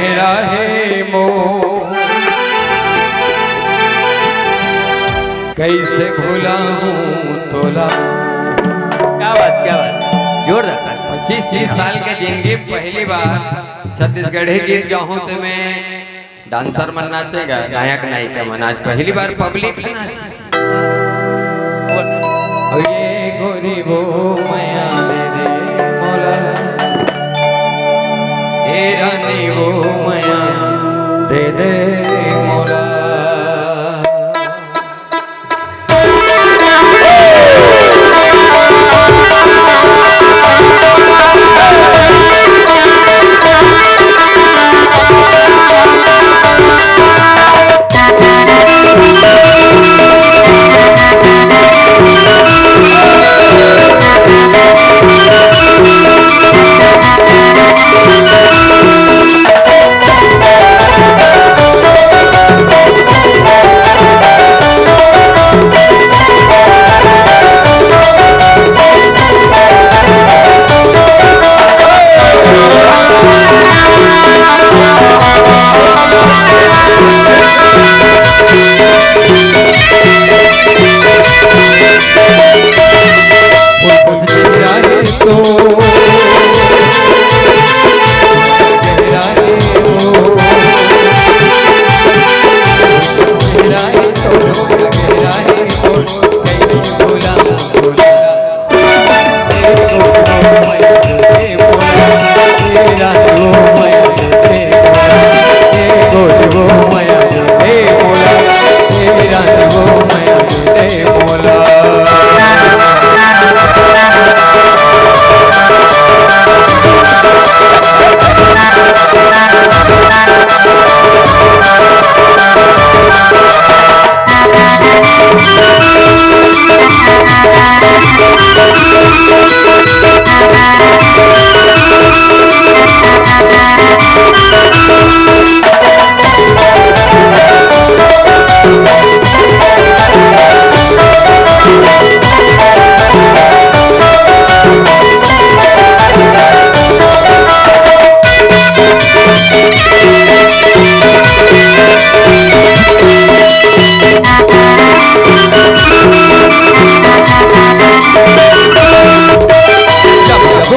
गहरा है मोह, कैसे भूला हूँ तोला। क्या बात जोरदार। 25-30 साल के जिंदगी पहली बार छत्तीसगढ़ी गीत गाऊं तो मैं डांसर मन नाचेगा, गायक नायिका मन। आज पहली बार पब्लिक नाचे। ये गोरी वो माया दे दे मौला, ए रानी वो माया दे दे मौला।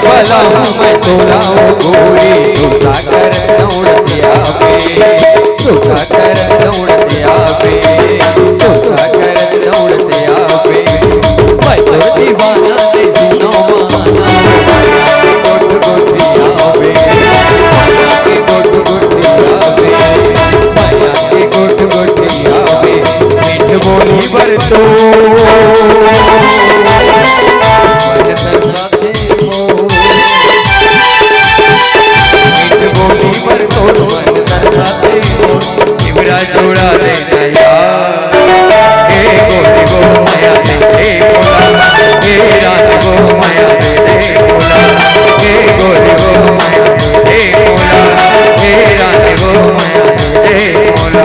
भला मैं तोला गोरी झूठा कर दौड़तिया पे, झूठा कर दौड़तिया पे, झूठा कर दौड़तिया पे। मैं तो दीवाना दे सुनो माना, गोट गोटिया पे, माया के गोट गोटिया पे, माया के गोट गोटिया पे। मीठ बोली पर तो जोड़ा दे नया, हे गोरी वो माया दे दे मोला, हे रानी वो माया दे दे मोला, हे गोरी वो माया दे दे मोला, हे रानी वो माया दे दे मोला।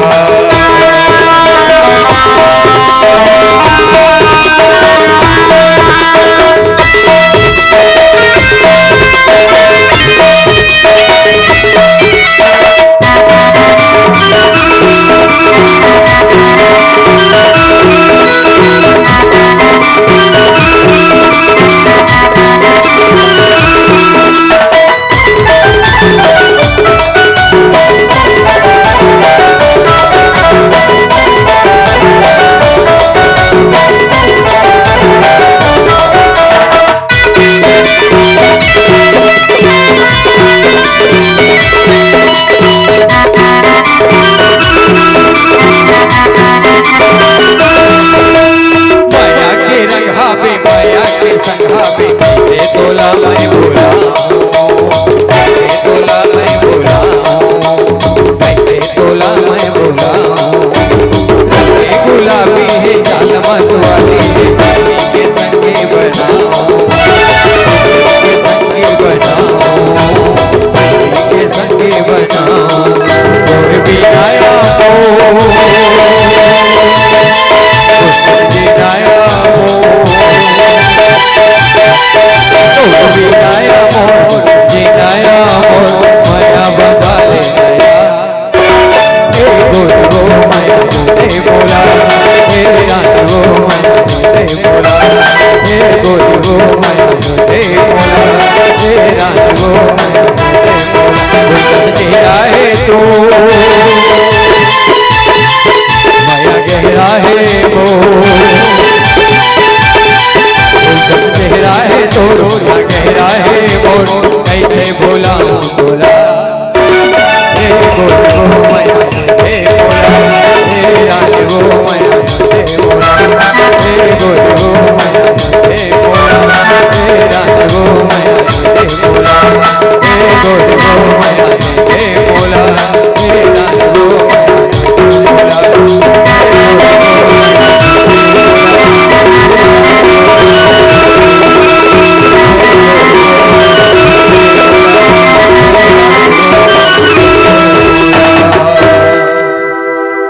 जिनाया मोर माया बंधा ले तेरा है तू माया गहरा है वो तेरा है तो रोजा गहरा है वो कैसे भोला भोला हे बोलो माया हे भोला हे राज वो माया हे भोला हे बोलो माया हे भोला हे राज वो माया हे भोला हे बोलो माया